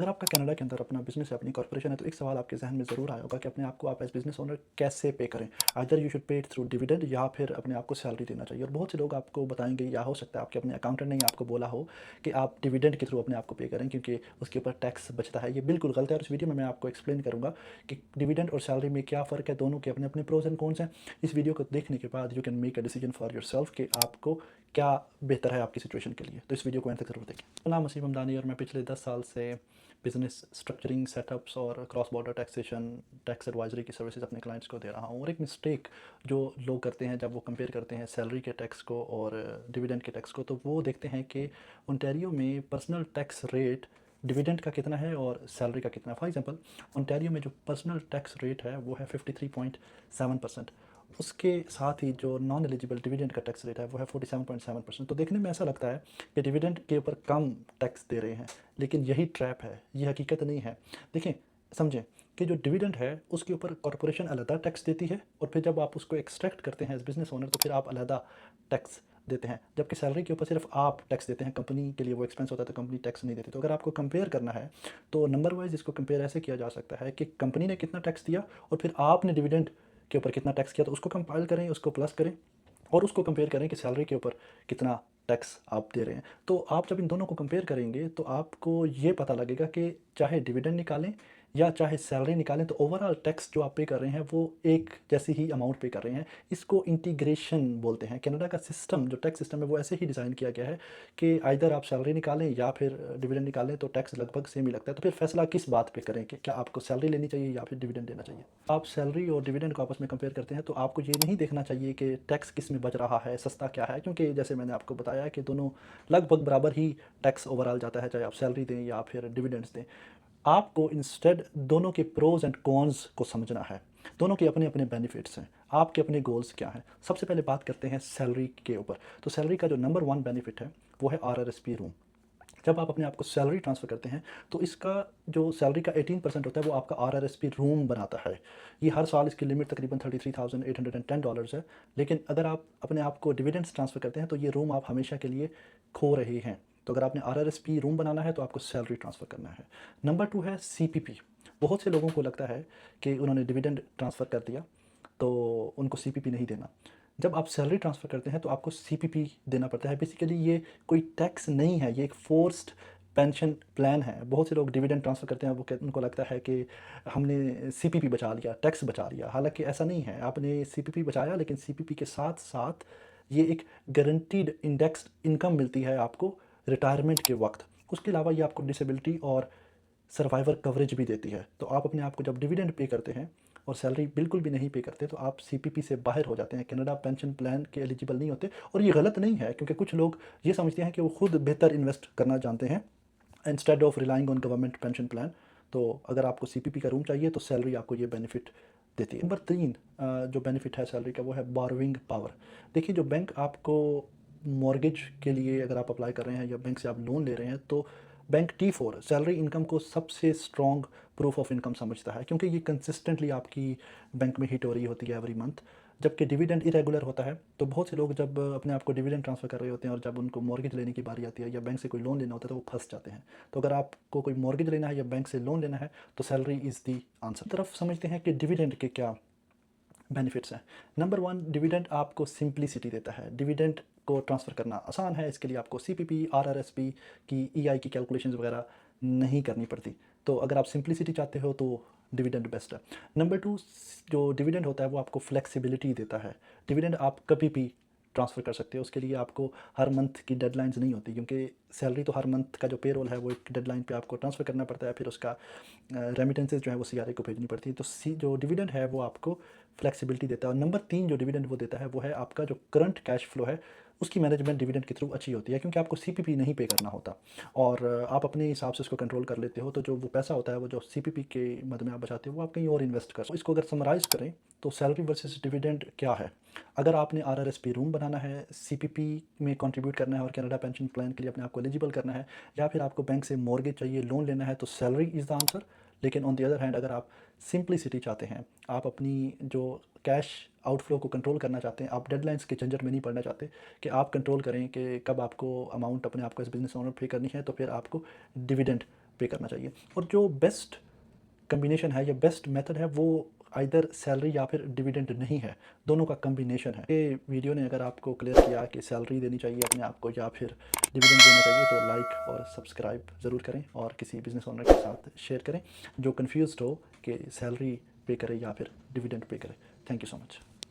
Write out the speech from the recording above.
अगर आपका कनाडा के अंदर अपना बिज़नेस है, अपनी कॉर्पोरेशन है, तो एक सवाल आपके ज़हन में ज़रूर आया होगा कि अपने आप को आप एज़ बिज़नेस ओनर कैसे पे करें? Either you should pay it through dividend या फिर अपने आप को सैलरी देना चाहिए। और बहुत से लोग आपको बताएँगे या हो सकता है आपके अपने अकाउंटेंट ने ही आपको बोला हो कि आप डिविडेंड के थ्रू अपने आप को पे करें क्योंकि उसके ऊपर टैक्स बचता है। ये बिल्कुल गलत है और इस वीडियो में मैं आपको एक्सप्लेन करूँगा कि डिविडेंड और सैलरी में क्या फ़र्क है, दोनों के अपने-अपने प्रोज़ एंड कॉन्स हैं। इस वीडियो को देखने के बाद you can make a decision for yourself कि आपको क्या बेहतर है आपकी सिचुएशन के लिए। तो इस वीडियो को एंड तक ज़रूर देखें। मेरा नाम वसीम हमदानी और मैं पिछले 10 साल से बिज़नेस स्ट्रक्चरिंग, सेटअप्स और cross border taxation, tax advisory की सर्विसेज अपने क्लाइंट्स को दे रहा हूँ। और एक मिस्टेक जो लोग करते हैं जब वो कंपेयर करते हैं सैलरी के टैक्स को और डिविडेंड के टैक्स को, तो वो देखते हैं कि ओंटारियो में पर्सनल टैक्स रेट डिविडेंड का कितना है और सैलरी का कितना है। फॉर एग्जांपल, ओंटारियो में जो पर्सनल टैक्स रेट है वो है 53.7%। उसके साथ ही जो नॉन एलिजिबल डिविडेंड का टैक्स रेट है वो है 47.7%। तो देखने में ऐसा लगता है कि डिविडेंड के ऊपर कम टैक्स दे रहे हैं, लेकिन यही ट्रैप है, ये हकीकत नहीं है। देखें, समझें कि जो डिविडेंड है उसके ऊपर कॉरपोरेशन अलग टैक्स देती है और फिर जब आप उसको एक्सट्रैक्ट करते हैं एज बिजनेस ओनर तो फिर आप अलग टैक्स देते हैं। जबकि सैलरी के ऊपर सिर्फ आप टैक्स देते हैं, कंपनी के लिए वो एक्सपेंस होता है तो कंपनी टैक्स नहीं देती। तो अगर आपको कंपेयर करना है तो नंबर वाइज इसको कंपेयर ऐसे किया जा सकता है कि कंपनी ने कितना टैक्स दिया और फिर आपने डिविडेंड के ऊपर कितना टैक्स किया, तो उसको कंपाइल करें, उसको प्लस करें और उसको कंपेयर करें कि सैलरी के ऊपर कितना टैक्स आप दे रहे हैं। तो आप जब इन दोनों को कंपेयर करेंगे तो आपको ये पता लगेगा कि चाहे डिविडेंड निकालें या चाहे सैलरी निकालें तो ओवरऑल टैक्स जो आप पे कर रहे हैं वो एक जैसी ही अमाउंट पे कर रहे हैं। इसको इंटीग्रेशन बोलते हैं। कनाडा का सिस्टम जो टैक्स सिस्टम है वो ऐसे ही डिज़ाइन किया गया है कि आइदर आप सैलरी निकालें या फिर डिविडेंड निकालें तो टैक्स लगभग सेम ही लगता है। तो फिर फैसला किस बात पे करें कि क्या आपको सैलरी लेनी चाहिए या फिर डिविडेंड देना चाहिए। आप सैलरी और डिविडेंड को आपस में कंपेयर करते हैं तो आपको ये नहीं देखना चाहिए कि टैक्स किस में बच रहा है, सस्ता क्या है, क्योंकि जैसे मैंने आपको बताया है कि दोनों लगभग बराबर ही टैक्स ओवरऑल जाता है, चाहे आप सैलरी दें या फिर डिविडेंड्स दें। आपको इंस्टेड दोनों के प्रोज एंड कॉन्स को समझना है। दोनों के अपने अपने बेनिफिट्स हैं, आपके अपने गोल्स क्या हैं। सबसे पहले बात करते हैं सैलरी के ऊपर। तो सैलरी का जो नंबर वन बेनिफिट है वो है RRSP रूम। जब आप अपने आप को सैलरी ट्रांसफ़र करते हैं तो इसका जो सैलरी का 18% होता है वो आपका RRSP रूम बनाता है। ये हर साल इसकी लिमिट तकरीबन $33,810 है। लेकिन अगर आप अपने आप को डिविडेंड्स ट्रांसफ़र करते हैं तो ये रूम आप हमेशा के लिए खो रहे हैं। तो अगर आपने RRSP रूम बनाना है तो आपको सैलरी ट्रांसफ़र करना है। नंबर टू है CPP। बहुत से लोगों को लगता है कि उन्होंने डिविडेंड ट्रांसफ़र कर दिया तो उनको CPP नहीं देना। जब आप सैलरी ट्रांसफ़र करते हैं तो आपको CPP देना पड़ता है। बेसिकली ये कोई टैक्स नहीं है, ये एक फ़ोर्स्ड पेंशन प्लान है। बहुत से लोग डिविडेंड ट्रांसफ़र करते हैं, उनको लगता है कि हमने CPP बचा लिया, टैक्स बचा लिया। हालाँकि ऐसा नहीं है, आपने CPP बचाया लेकिन CPP के साथ-साथ ये एक गारंटीड इंडेक्स्ड इनकम मिलती है आपको रिटायरमेंट के वक़्त। उसके अलावा ये आपको डिसेबिलिटी और सर्वाइवर कवरेज भी देती है। तो आप अपने आप को जब डिविडेंड पे करते हैं और सैलरी बिल्कुल भी नहीं पे करते तो आप CPP से बाहर हो जाते हैं, कनाडा पेंशन प्लान के एलिजिबल नहीं होते। और ये गलत नहीं है क्योंकि कुछ लोग ये समझते हैं कि वो खुद बेहतर इन्वेस्ट करना जानते हैं instead of relying on government pension plan. तो अगर आपको CPP का रूम चाहिए तो सैलरी आपको ये बेनिफिट देती है। नंबर तीन जो बेनिफिट है सैलरी का वो है बोरोइंग पावर। देखिए, जो बैंक आपको मॉर्गेज के लिए अगर आप अप्लाई कर रहे हैं या बैंक से आप लोन ले रहे हैं तो बैंक T4 सैलरी इनकम को सबसे स्ट्रॉन्ग प्रूफ ऑफ इनकम समझता है क्योंकि ये कंसिस्टेंटली आपकी बैंक में हिट हो रही होती है एवरी मंथ। जबकि डिविडेंड इरेगुलर होता है तो बहुत से लोग जब अपने आप को डिविडेंड ट्रांसफ़र कर रहे होते हैं और जब उनको मॉर्गेज लेने की बारी आती है या बैंक से कोई लोन लेना होता है तो वो फंस जाते हैं। तो अगर आपको कोई मॉर्गेज लेना है या बैंक से लोन लेना है तो सैलरी इज़ दी आंसर। तरफ समझते हैं कि डिविडेंड के क्या बेनिफिट्स हैं। नंबर वन, डिविडेंड आपको सिंप्लिसिटी देता है। डिविडेंड को ट्रांसफ़र करना आसान है, इसके लिए आपको CPP, RRSP की EI की कैलकुलेशंस वगैरह नहीं करनी पड़ती। तो अगर आप सिंप्लिसिटी चाहते हो तो डिविडेंड बेस्ट है। नंबर टू, जो डिविडेंड होता है वो आपको फ्लेक्सिबिलिटी देता है। डिविडेंड आप कभी भी ट्रांसफ़र कर सकते हो, उसके लिए आपको हर मंथ की डेडलाइंस नहीं होती क्योंकि सैलरी तो हर मंथ का जो पेरोल है वो एक डेडलाइन पे आपको ट्रांसफ़र करना पड़ता है, फिर उसका रेमिटेंसेज जो है वो CRA को भेजनी पड़ती है। तो जो डिविडेंड है वो आपको फ्लेक्सिबिलिटी देता है। और नंबर तीन जो डिविडेंड वो देता है वो है आपका जो करंट कैश फ्लो है उसकी मैनेजमेंट डिविडेंड के थ्रू अच्छी होती है क्योंकि आपको CPP नहीं पे करना होता और आप अपने हिसाब से उसको कंट्रोल कर लेते हो। तो जो वो पैसा होता है वो जो CPP के मद में आप बचाते हो वो आप कहीं और इन्वेस्ट कर सकते हो। इसको अगर समराइज़ करें तो सैलरी वर्सेस डिविडेंड क्या है। अगर आपने RRSP रूम बनाना है, CPP में कंट्रीब्यूट करना है और कनाडा पेंशन प्लान के लिए अपने आप को एलिजिबल करना है या फिर आपको बैंक से मॉर्गेज चाहिए, लोन लेना है, तो सैलरी इज़ द आंसर। लेकिन ऑन द अदर हैंड अगर आप सिंप्लिसिटी चाहते हैं, आप अपनी जो कैश आउटफ्लो को कंट्रोल करना चाहते हैं, आप डेडलाइंस के झंझट में नहीं पड़ना चाहते कि आप कंट्रोल करें कि कब आपको अमाउंट अपने आप को एज बिजनेस ओनर पे करनी है, तो फिर आपको डिविडेंड पे करना चाहिए। और जो बेस्ट कम्बिनेशन है या बेस्ट मेथड है वो आइदर सैलरी या फिर डिविडेंड नहीं है, दोनों का कम्बिनेशन है। ये वीडियो ने अगर आपको क्लियर किया कि सैलरी देनी चाहिए अपने आप को या फिर डिविडेंड देना चाहिए, तो लाइक और सब्सक्राइब ज़रूर करें और किसी बिजनेस ओनर के साथ शेयर करें जो कन्फ्यूज़्ड हो कि सैलरी पे करे या फिर डिविडेंड पे करे। Thank you so much.